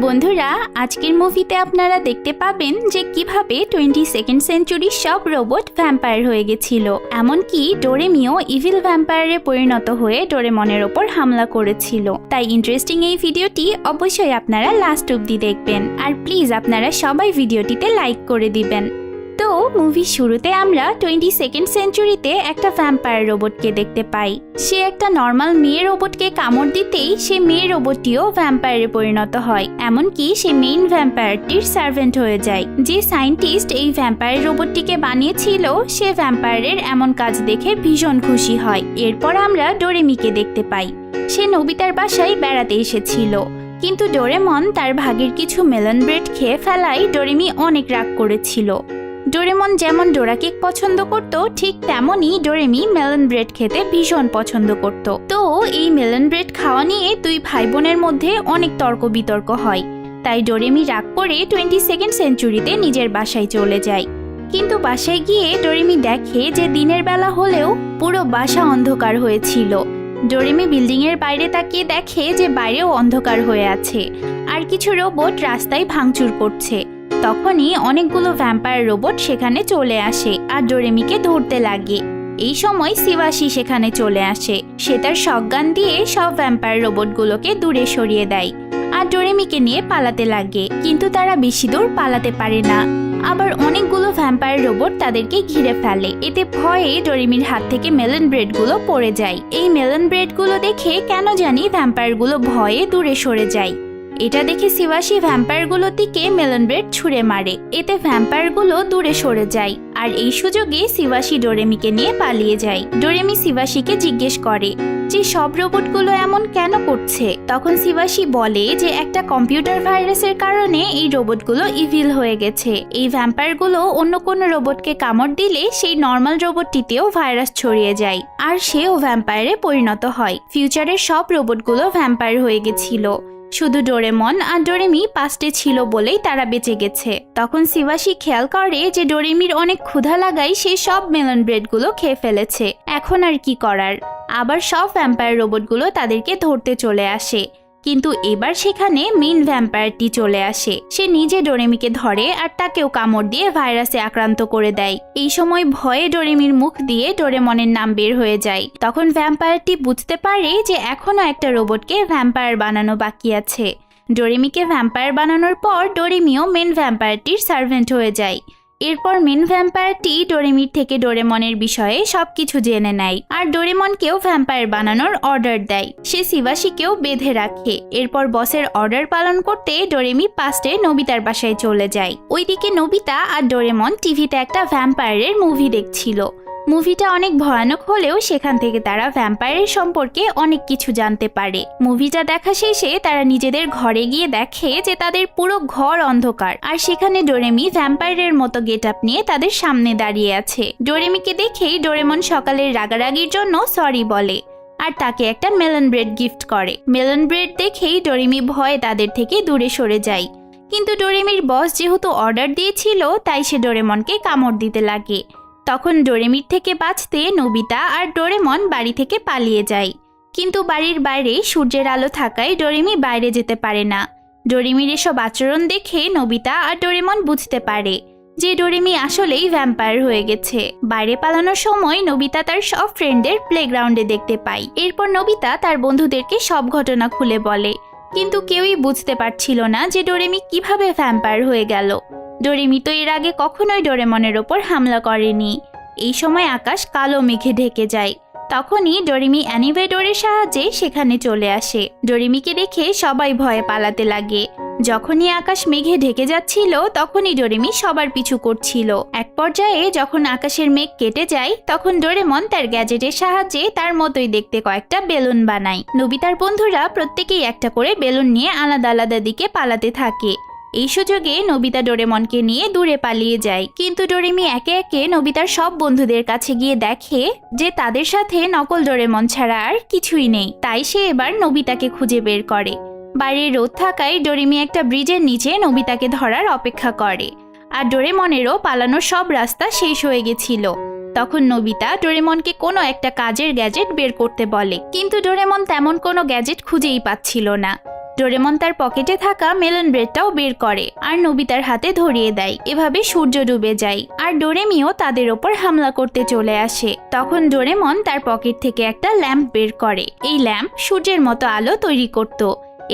বন্ধুরা, আজকের মুভিতে আপনারা দেখতে পাবেন যে কিভাবে 22nd সেঞ্চুরির সব রোবট ভ্যাম্পায়ার হয়ে গেছিল। এমনকি ডোরেমিও ইভিল ভ্যাম্পায়ারে পরিণত হয়ে ডোরেমনের ওপর হামলা করেছিল। তাই ইন্টারেস্টিং এই ভিডিওটি অবশ্যই আপনারা লাস্ট অবধি দেখবেন। আর প্লিজ আপনারা সবাই ভিডিওটিতে লাইক করে দিবেন। তো মুভির শুরুতে আমরা 22nd সেঞ্চুরিতে একটা ভ্যাম্পায়ার রোবটকে দেখতে পাই। সে একটা নর্মাল মেয়ে রোবটকে কামড় দিতেই সে মেয়ে রোবটটিও ভ্যাম্পায়ারে পরিণত হয়। এমনকি সে মেইন ভ্যাম্পায়ারটির সার্ভেন্ট হয়ে যায়। যে সায়েন্টিস্ট এই ভ্যাম্পায়ার রোবটটিকে বানিয়েছিল সে ভ্যাম্পায়ারের এমন কাজ দেখে ভীষণ খুশি হয়। এরপর আমরা ডোরেমিকে দেখতে পাই। সে নোবিতার বাসায় বেড়াতে এসেছিল, কিন্তু ডোরেমন তার ভাগের কিছু মেলন ব্রেড খেয়ে ফেলায় ডোরেমি অনেক রাগ করেছিল। ডোরেমন যেমন ডোরা কেক পছন্দ করত, ঠিক তেমনই ডোরেমি মেলন ব্রেড খেতে ভীষণ পছন্দ করত। তো এই মেলন ব্রেড খাওয়া নিয়ে দুই ভাই বোনের মধ্যে অনেক তর্ক বিতর্ক হয়। তাই ডোরেমি রাগ করে 22nd সেঞ্চুরিতে নিজের বাসায় চলে যায়। কিন্তু বাসায় গিয়ে ডোরেমি দেখে যে দিনের বেলা হলেও পুরো বাসা অন্ধকার হয়েছিল। ডোরেমি বিল্ডিং এর বাইরে তাকিয়ে দেখে যে বাইরেও অন্ধকার হয়ে আছে, আর কিছু রোবট রাস্তায় ভাঙচুর করছে। তখনই অনেকগুলো ভ্যাম্পায়ার রোবট সেখানে চলে আসে আর ডোরেমিকে ধরতে লাগে। এই সময় শিবাশি সেখানে চলে আসে। সে তার শটগান দিয়ে সব ভ্যাম্পায়ার রোবটগুলোকে দূরে সরিয়ে দেয় আর ডোরেমিকে নিয়ে পালাতে লাগে। কিন্তু তারা বেশি দূর পালাতে পারে না। আবার অনেকগুলো ভ্যাম্পায়ার রোবট তাদেরকে ঘিরে ফেলে। এতে ভয়ে ডোরেমির হাত থেকে মেলন ব্রেডগুলো পড়ে যায়। এই মেলন ব্রেডগুলো দেখে কেন জানি ভ্যাম্পায়ারগুলো ভয়ে দূরে সরে যায়। এটা দেখে শিবাশি ভ্যাম্পায়ারগুলোর দিকে মেলন ব্রেড ছুঁড়ে মারে। এতে ভ্যাম্পায়ারগুলো দূরে সরে যায়। আর এই সুযোগে শিবাশি ডোরেমিকে নিয়ে পালিয়ে যায়। ডোরেমি শিবাশিকে জিজ্ঞেস করে যে সব রোবটগুলো এমন কেন করছে। তখন শিবাশি বলে যে একটা কম্পিউটার ভাইরাসের কারণে এই রোবটগুলো ইভিল হয়ে গেছে। এই ভ্যাম্পায়ারগুলো অন্য কোনো রোবটকে কামড় দিলে সেই নর্মাল রোবটটিতেও ভাইরাস ছড়িয়ে যায় আর সেও ভ্যাম্পায়ারে পরিণত হয়। ফিউচারের সব রোবটগুলো ভ্যাম্পায়ার হয়ে গেছিল, শুধু ডোরেমন আর ডোরেমি পাস্টে ছিল বলেই তারা বেঁচে গেছে। তখন শিবাশি খেয়াল করে যে ডোরেমির অনেক ক্ষুধা লাগায় সে সব মেলন ব্রেডগুলো খেয়ে ফেলেছে। এখন আর কি করার। আবার সব ভ্যাম্পায়ার রোবটগুলো তাদেরকে ধরতে চলে আসে। কিন্তু এবার সেখানে মেইন ভ্যাম্পায়ারটি চলে আসে। সে নিজে ডোরেমিকে ধরে আর তাকেও কামড় দিয়ে ভাইরাসে আক্রান্ত করে দেয়। এই সময় ভয়ে ডোরেমির মুখ দিয়ে ডোরেমনের নাম বের হয়ে যায়। তখন ভ্যাম্পায়ারটি বুঝতে পারে যে এখনো একটা রোবটকে ভ্যাম্পায়ার বানানো বাকি আছে। ডোরেমিকে ভ্যাম্পায়ার বানানোর পর ডোরেমিও মেন ভ্যাম্পায়ারটির সার্ভেন্ট হয়ে যায়। এরপর মেন ভ্যাম্পায়ারটি ডোরেমির থেকে ডোরেমনের বিষয়ে সবকিছু জেনে নেয় আর ডোরেমনকেও ভ্যাম্পায়ার বানানোর অর্ডার দেয়। সে শিবাশিকেও বেঁধে রাখে। এরপর বসের অর্ডার পালন করতে ডোরেমি পাস্টে নোবিতার বাসায় চলে যায়। ওইদিকে নোবিতা আর ডোরেমন টিভিতে একটা ভ্যাম্পায়ারের মুভি দেখছিল। মুভিটা অনেক ভয়ানক হলেও সেখান থেকে তারা ভ্যাম্পায়ারের সম্পর্কে অনেক কিছু জানতে পারে। মুভিটা দেখা শেষে তারা নিজেদের ঘরে গিয়ে দেখে যে তাদের পুরো ঘর অন্ধকার আর সেখানে ডোরেমি ভ্যাম্পায়ারের মতো গেটআপ নিয়ে তাদের সামনে দাঁড়িয়ে আছে। ডোরেমিকে দেখেই ডোরেমন সকালের রাগারাগির জন্য সরি বলে আর তাকে একটা মেলন ব্রেড গিফট করে। মেলন ব্রেড দেখেই ডোরেমি ভয়ে তাদের থেকে দূরে সরে যায়। কিন্তু ডোরেমির বস যেহেতু অর্ডার দিয়েছিল তাই সে ডোরেমনকে কামড় দিতে লাগে। তখন ডোরেমির থেকে বাঁচতে নোবিতা আর ডোরেমন বাড়ি থেকে পালিয়ে যায়। কিন্তু বাড়ির বাইরে সূর্যের আলো থাকায় ডোরেমি বাইরে যেতে পারে না। ডোরেমির এসব আচরণ দেখে নোবিতা আর ডোরেমন বুঝতে পারে যে ডোরেমি আসলেই ভ্যাম্পায়ার হয়ে গেছে। বাইরে পালানোর সময় নোবিতা তার সব ফ্রেন্ডদের প্লেগ্রাউন্ডে দেখতে পায়। এরপর নোবিতা তার বন্ধুদেরকে সব ঘটনা খুলে বলে, কিন্তু কেউই বুঝতে পারছিল না যে ডোরেমি কিভাবে ভ্যাম্পায়ার হয়ে গেল। ডোরেমি তো এর আগে কখনোই ডোরেমনের ওপর হামলা করেনি। এই সময় আকাশ কালো মেঘে ঢেকে যায়। তখনই ডোরেমি অ্যানিভেডরের সাহায্যে সেখানে চলে আসে। ডোরেমিকে দেখে সবাই ভয়ে পালাতে লাগে। যখনই আকাশ মেঘে ঢেকে যাচ্ছিল তখনই ডোরেমি সবার পিছু করছিল। এক পর্যায়ে যখন আকাশের মেঘ কেটে যায় তখন ডোরেমন তার গ্যাজেটের সাহায্যে তার মতোই দেখতে কয়েকটা বেলুন বানায়। নোবিতার বন্ধুরা প্রত্যেকেই একটা করে বেলুন নিয়ে আলাদা আলাদা দিকে পালাতে থাকে। এই সুযোগে নোবিতা ডোরেমনকে নিয়ে দূরে পালিয়ে যায়। কিন্তু ডোরেমি একে একে নোবিতার সব বন্ধুদের কাছে গিয়ে দেখে যে তাদের সাথে নকল ডোরেমন ছাড়া আর কিছুই নেই। তাই সে এবার নোবিতাকে খুঁজে বের করে। বাইরে রোদ থাকায় ডোরেমি একটা ব্রিজের নিচে নোবিতাকে ধরার অপেক্ষা করে। আর ডোরেমনেরও পালানোর সব রাস্তা শেষ হয়ে গেছিল। তখন নোবিতা ডোরেমনকে কোনো একটা কাজের গ্যাজেট বের করতে বলে, কিন্তু ডোরেমন তেমন কোনো গ্যাজেট খুঁজেই পাচ্ছিল না। ডোরেমন তার পকেটে থাকা মেলন ব্রেডটাও বের করে আর নোবিতার হাতে ধরিয়ে দেয়। এভাবে সূর্য ডুবে যায় আর ডোরেমিও তাদের ওপর হামলা করতে চলে আসে। তখন ডোরেমন তার পকেট থেকে একটা ল্যাম্প বের করে। এই ল্যাম্প সূর্যের মতো আলো তৈরি করত।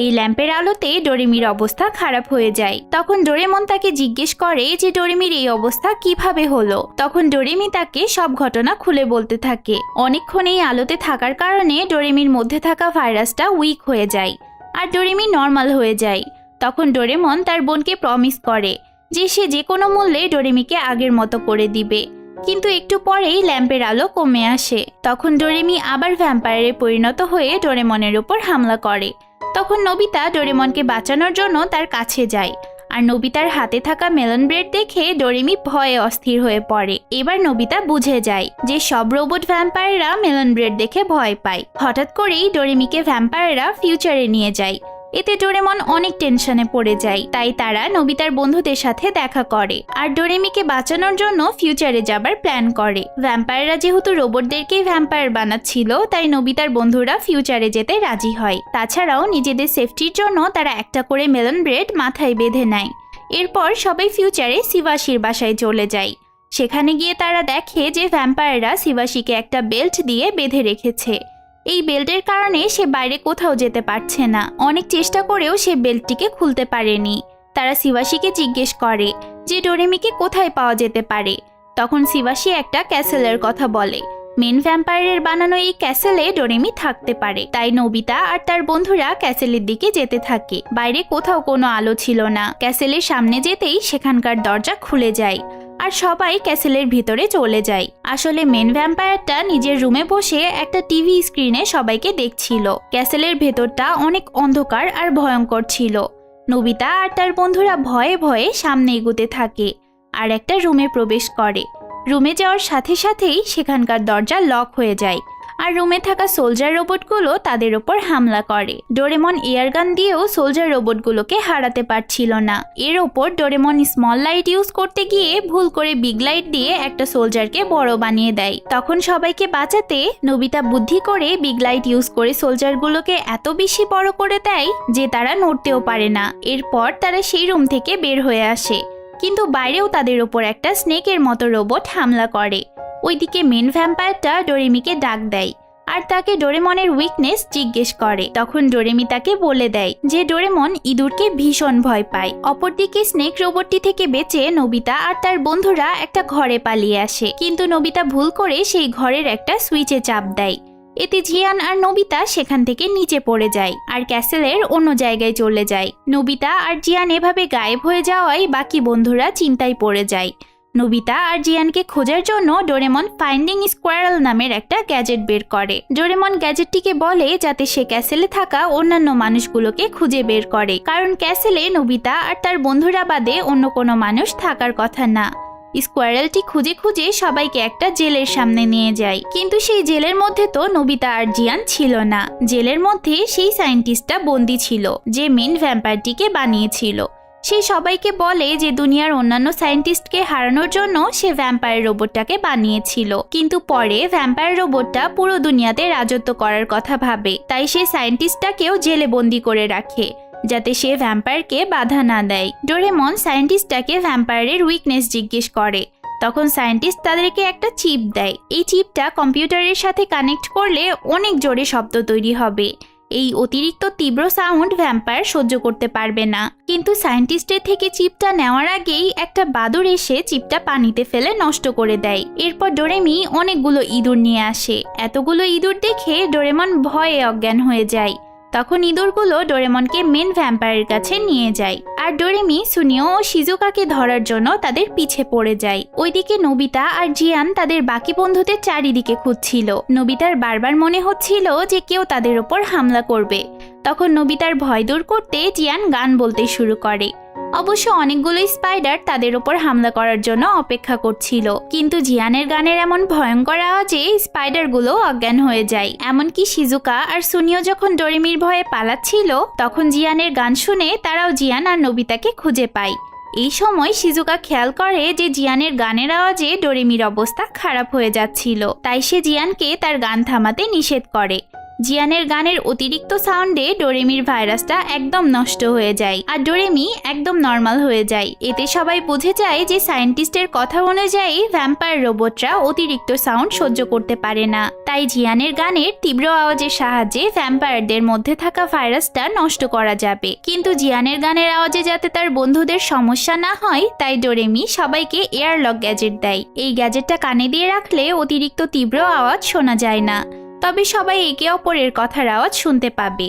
এই ল্যাম্পের আলোতে ডোরেমির অবস্থা খারাপ হয়ে যায়। তখন ডোরেমন তাকে জিজ্ঞেস করে যে ডোরেমির এই অবস্থা কিভাবে হলো। তখন ডোরেমি তাকে সব ঘটনা খুলে বলতে থাকে। অনেকক্ষণ এই আলোতে থাকার কারণে ডোরেমির মধ্যে থাকা ভাইরাসটা উইক হয়ে যায় আর ডোরেমি নর্মাল হয়ে যায়। তখন ডোরেমন তার বোনকে প্রমিস করে যে সে যে কোনো মূল্যে ডোরেমিকে আগের মতো করে দিবে। কিন্তু একটু পরেই ল্যাম্পের আলো কমে আসে। তখন ডোরেমি আবার ভ্যাম্পায়ারে পরিণত হয়ে ডোরেমনের উপর হামলা করে। তখন নোবিতা ডোরেমনকে বাঁচানোর জন্য তার কাছে যায় আর নোবিতার হাতে থাকা মেলন ব্রেড দেখে ডোরেমি ভয়ে অস্থির হয়ে পড়ে। এবার নোবিতা বুঝে যায় যে সব রোবট ভ্যাম্পায়াররা মেলন ব্রেড দেখে ভয় পায়। হঠাৎ করেই ডোরেমিকে ভ্যাম্পায়াররা ফিউচারে নিয়ে যায়। এতে ডোরেমন অনেক টেনশনে পড়ে যায়। তাই তারা নোবিতার বন্ধুদের সাথে দেখা করে আর ডোরেমিকে বাঁচানোর জন্য ফিউচারে যাবার প্ল্যান করে। ভ্যাম্পায়াররা যেহেতু রোবটদেরকেই ভ্যাম্পায়ার বানাচ্ছিল, তাই নোবিতার বন্ধুরা ফিউচারে যেতে রাজি হয়। তাছাড়াও নিজেদের সেফটির জন্য তারা একটা করে মেলন ব্রেড মাথায় বেঁধে নেয়। এরপর সবাই ফিউচারে শিবাশির বাসায় চলে যায়। সেখানে গিয়ে তারা দেখে যে ভ্যাম্পায়াররা শিবাশিকে একটা বেল্ট দিয়ে বেঁধে রেখেছে। এই বেল্টের কারণে সে বাইরে কোথাও যেতে পারছে না। অনেক চেষ্টা করেও সে বেল্টটিকে খুলতে পারেনি। তারা শিবাশিকে জিজ্ঞেস করে যে ডোরেমিকে কোথায় পাওয়া যেতে পারে। তখন শিবাশি একটা ক্যাসেলের কথা বলে। মেন ভ্যাম্পায়ারের বানানো এই ক্যাসেলে ডোরেমি থাকতে পারে। তাই নোবিতা আর তার বন্ধুরা ক্যাসেলের দিকে যেতে থাকে। বাইরে কোথাও কোনো আলো ছিল না। ক্যাসেলের সামনে যেতেই সেখানকার দরজা খুলে যায় আর সবাই ক্যাসেলের ভিতরে চলে যায়। আসলে মেন ভ্যাম্পায়ারটা নিজের রুমে বসে একটা টিভি স্ক্রিনে সবাইকে দেখছিল। ক্যাসেলের ভেতরটা অনেক অন্ধকার আর ভয়ঙ্কর ছিল। নোবিতা আর তার বন্ধুরা ভয়ে ভয়ে সামনে এগোতে থাকে আর একটা রুমে প্রবেশ করে। রুমে যাওয়ার সাথে সাথেই সেখানকার দরজা লক হয়ে যায় আর রুমে থাকা সোলজার রোবটগুলো তাদের ওপর হামলা করে। ডোরেমন এয়ারগান দিয়েও সোলজার রোবটগুলোকে হারাতে পারছিল না। এর ওপর ডোরেমন স্মল লাইট ইউজ করতে গিয়ে ভুল করে বিগ লাইট দিয়ে একটা সোলজারকে বড় বানিয়ে দেয়। তখন সবাইকে বাঁচাতে নোবিতা বুদ্ধি করে বিগ লাইট ইউজ করে সোলজারগুলোকে এত বেশি বড় করে দেয় যে তারা নড়তেও পারে না। এরপর তারা সেই রুম থেকে বের হয়ে আসে, কিন্তু বাইরেও তাদের ওপর একটা স্নেকের মতো রোবট হামলা করে। ওইদিকে মেন ভ্যাম্পায়ারটা ডোরেমিকে ডাক দেয় আর তাকে ডোরেমনের উইকনেস জিজ্ঞেস করে। তখন ডোরেমি তাকে বলে দেয় যে ডোরেমন ইঁদুরকে ভীষণ ভয় পায়। অপরদিকে স্নেক রোবটটি থেকে বেঁচে নোবিতা আর তার বন্ধুরা একটা ঘরে পালিয়ে আসে, কিন্তু নোবিতা ভুল করে সেই ঘরের একটা সুইচে চাপ দেয়। এতে জিয়ান আর নোবিতা সেখান থেকে নিচে পড়ে যায় আর ক্যাসেলের অন্য জায়গায় চলে যায়। নোবিতা আর জিয়ান এভাবে গায়েব হয়ে যাওয়ায় বাকি বন্ধুরা চিন্তায় পড়ে যায়। নোবিতা আর জিয়ানকে খোঁজার জন্য ডোরেমন ফাইন্ডিং স্কোয়ারেল নামের একটা গ্যাজেট বের করে। ডোরেমন গ্যাজেটটিকে বলে যাতে সে ক্যাসেলে থাকা অন্যান্য মানুষগুলোকে খুঁজে বের করে, কারণ ক্যাসেলে নোবিতা আর তার বন্ধুরা বাদে অন্য কোনো মানুষ থাকার কথা না। স্কোয়ারেলটি খুঁজে খুঁজে সবাইকে একটা জেলের সামনে নিয়ে যায়, কিন্তু সেই জেলের মধ্যে তো নোবিতা আর জিয়ান ছিল না। জেলের মধ্যে সেই সায়েন্টিস্টটা বন্দী ছিল যে মেন ভ্যাম্পায়ারটিকে বানিয়েছিল। সে সবাইকে বলে যে দুনিয়ার অন্যান্য সায়েন্টিস্টকে হারানোর জন্য সে ভ্যাম্পায়ার রোবটটাকে বানিয়েছিল, কিন্তু পরে ভ্যাম্পায়ার রোবটটা পুরো দুনিয়াতে রাজত্ব করার কথা ভাবে। তাই সে সায়েন্টিস্টটাকেও জেলে বন্দি করে রাখে যাতে সে ভ্যাম্পায়ারকে বাধা না দেয়। ডোরেমন সায়েন্টিস্টটাকে ভ্যাম্পায়ারের উইকনেস জিজ্ঞেস করে। তখন সায়েন্টিস্ট তাদেরকে একটা চিপ দেয়। এই চিপটা কম্পিউটারের সাথে কানেক্ট করলে অনেক জোরে শব্দ তৈরি হবে। এই অতিরিক্ত তীব্র সাউন্ড ভ্যাম্পায়ার সহ্য করতে পারবে না। কিন্তু সায়েন্টিস্টের থেকে চিপটা নেওয়ার আগেই একটা বাদুড় এসে চিপটা পানিতে ফেলে নষ্ট করে দেয়। এরপর ডোরেমি অনেকগুলো ইঁদুর নিয়ে আসে। এতগুলো ইঁদুর দেখে ডোরেমন ভয়ে অজ্ঞান হয়ে যায়। তখন ইঁদুরগুলো ডোরেমনকে মেন ভ্যাম্পায়ারের কাছে নিয়ে যায় আর ডোরেমি, সুনিও ও শিজুকাকে ধরার জন্য তাদের পিছে পড়ে যায়। ওইদিকে নোবিতা আর জিয়ান তাদের বাকি বন্ধুদের চারিদিকে খুঁজছিল। নোবিতার বারবার মনে হচ্ছিল যে কেউ তাদের ওপর হামলা করবে। তখন নোবিতার ভয় দূর করতে জিয়ান গান বলতে শুরু করে। অবশ্য অনেকগুলো স্পাইডার তাদের ওপর হামলা করার জন্য অপেক্ষা করছিল, কিন্তু জিয়ানের গানের এমন ভয়ঙ্কর আওয়াজে স্পাইডারগুলো অজ্ঞান হয়ে যায়। এমনকি শিজুকা আর সুনিও যখন ডোরেমির ভয়ে পালাচ্ছিল, তখন জিয়ানের গান শুনে তারাও জিয়ান আর নোবিতাকে খুঁজে পায়। এই সময় শিজুকা খেয়াল করে যে জিয়ানের গানের আওয়াজে ডোরেমির অবস্থা খারাপ হয়ে যাচ্ছিল। তাই সে জিয়ানকে তার গান থামাতে নিষেধ করে। জিয়ানের গানের অতিরিক্ত সাউন্ডে ডোরেমির ভাইরাসটা একদম নষ্ট হয়ে যায় আর ডোরেমি একদম নর্মাল হয়ে যায়। এতে সবাই বুঝে যায় যে সায়েন্টিস্টের কথা অনুযায়ী ভ্যাম্পায়ার রোবটরা অতিরিক্ত সাউন্ড সহ্য করতে পারে না। তাই জিয়ানের গানের তীব্র আওয়াজের সাহায্যে ভ্যাম্পায়ারদের মধ্যে থাকা ভাইরাসটা নষ্ট করা যাবে। কিন্তু জিয়ানের গানের আওয়াজে যাতে তার বন্ধুদের সমস্যা না হয় তাই ডোরেমি সবাইকে এয়ারলক গ্যাজেট দেয়। এই গ্যাজেটটা কানে দিয়ে রাখলে অতিরিক্ত তীব্র আওয়াজ শোনা যায় না, তবে সবাই একে অপরের কথার আওয়াজ শুনতে পাবে।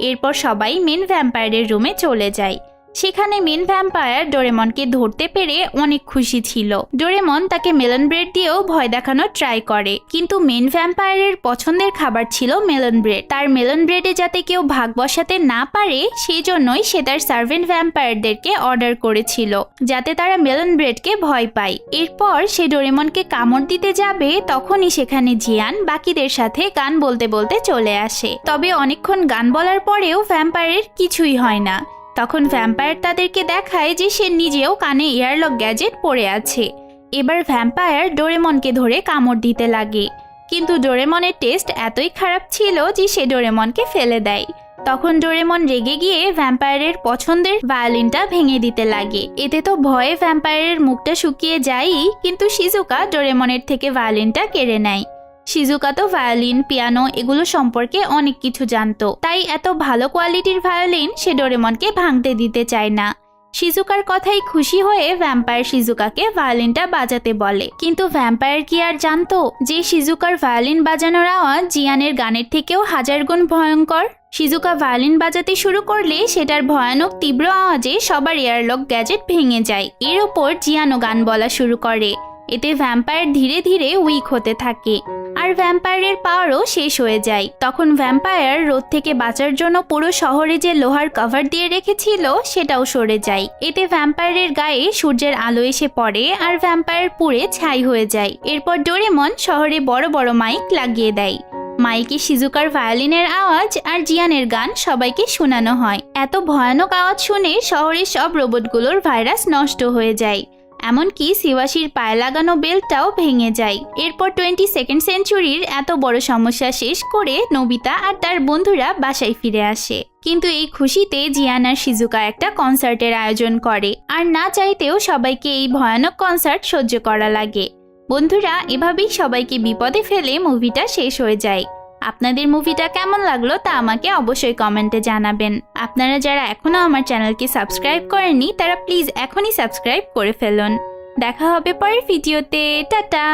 এরপর সবাই মেন ভ্যাম্পায়ারের রুমে চলে যায়। সেখানে মেন ভ্যাম্পায়ার ডোরেমনকে ধরতে পেরে অনেক খুশি ছিল। ডোরেমন তাকে মেলন ব্রেড দিয়েও ভয় দেখানোর ট্রাই করে, কিন্তু মেন ভ্যাম্পায়ারের পছন্দের খাবার ছিল মেলন ব্রেড। তার মেলন ব্রেডে যাতে কেউ ভাগ বসাতে না পারে সেই জন্যই সে তার সার্ভেন্ট ভ্যাম্পায়ারদেরকে অর্ডার করেছিল যাতে তারা মেলন ব্রেডকে ভয় পায়। এরপর সে ডোরেমনকে কামড় দিতে যাবে, তখনই সেখানে জিয়ান বাকিদের সাথে গান বলতে বলতে চলে আসে। তবে অনেকক্ষণ গান বলার পরেও ভ্যাম্পায়ারের কিছুই হয় না। তখন ভ্যাম্পায়ার তাদেরকে দেখায় যে সে নিজেও কানে এয়ারলক গ্যাজেট পরে আছে। এবার ভ্যাম্পায়ার ডোরেমনকে ধরে কামড় দিতে লাগে, কিন্তু ডোরেমনের টেস্ট এতই খারাপ ছিল যে সে ডোরেমনকে ফেলে দেয়। তখন ডোরেমন রেগে গিয়ে ভ্যাম্পায়ারের পছন্দের ভায়োলিনটা ভেঙে দিতে লাগে। এতে তো ভয়ে ভ্যাম্পায়ারের মুখটা শুকিয়ে যায়ই, কিন্তু শিজুকা ডোরেমনের থেকে ভায়োলিনটা কেড়ে নেয়। শিজুকা তো ভায়োলিন, পিয়ানো এগুলো সম্পর্কে অনেক কিছু জানতো, তাই এত ভালো কোয়ালিটির ভায়োলিন সে ডোরেমনকে ভাঙতে দিতে চায় না। শিজুকার কথাই খুশি হয়ে ভ্যাম্পায়ার শিজুকাকে ভায়োলিনটা বাজাতে বলে, কিন্তু ভ্যাম্পায়ার কি আর জানতো যে শিজুকার ভায়োলিন বাজানোর আওয়াজ জিয়ানের গানের থেকেও হাজার গুণ ভয়ঙ্কর। শিজুকা ভায়োলিন বাজাতে শুরু করলে সেটার ভয়ানক তীব্র আওয়াজে সবার এয়ারলক গ্যাজেট ভেঙে যায়। এর ওপর জিয়ানও গান বলা শুরু করে। এতে ভ্যাম্পায়ার ধীরে ধীরে উইক হতে থাকে আর ভ্যাম্পায়ারের পাওয়ারও শেষ হয়ে যায়। তখন ভ্যাম্পায়ার রোদ থেকে বাঁচার জন্য পুরো শহরে যে লোহার কভার দিয়ে রেখেছিল সেটাও সরে যায়। এতে ভ্যাম্পায়ারের গায়ে সূর্যের আলো এসে পড়ে আর ভ্যাম্পায়ার পুড়ে ছাই হয়ে যায়। এরপর ডোরেমন শহরে বড় বড় মাইক লাগিয়ে দেয়। মাইকে শিজুকার ভায়োলিনের আওয়াজ আর জিয়ানের গান সবাইকে শোনানো হয়। এত ভয়ানক আওয়াজ শুনে শহরের সব রোবটগুলোর ভাইরাস নষ্ট হয়ে যায়, এমনকি শিবাশির পায়ে লাগানো বেল্টটাও ভেঙে যায়। এরপর 22nd সেঞ্চুরির এত বড় সমস্যা শেষ করে নোবিতা আর তার বন্ধুরা বাসায় ফিরে আসে। কিন্তু এই খুশিতে জিয়ান আর শিজুকা একটা কনসার্টের আয়োজন করে, আর না চাইতেও সবাইকে এই ভয়ানক কনসার্ট সহ্য করা লাগে। বন্ধুরা, এভাবেই সবাইকে বিপদে ফেলে মুভিটা শেষ হয়ে যায়। আপনাদের মুভিটা কেমন লাগলো তা আমাকে অবশ্যই কমেন্টে জানাবেন। আপনারা যারা এখনো আমার চ্যানেলকে সাবস্ক্রাইব করেননি তারা প্লিজ এখনই সাবস্ক্রাইব করে ফেলুন। দেখা হবে পরের ভিডিওতে। টাটা।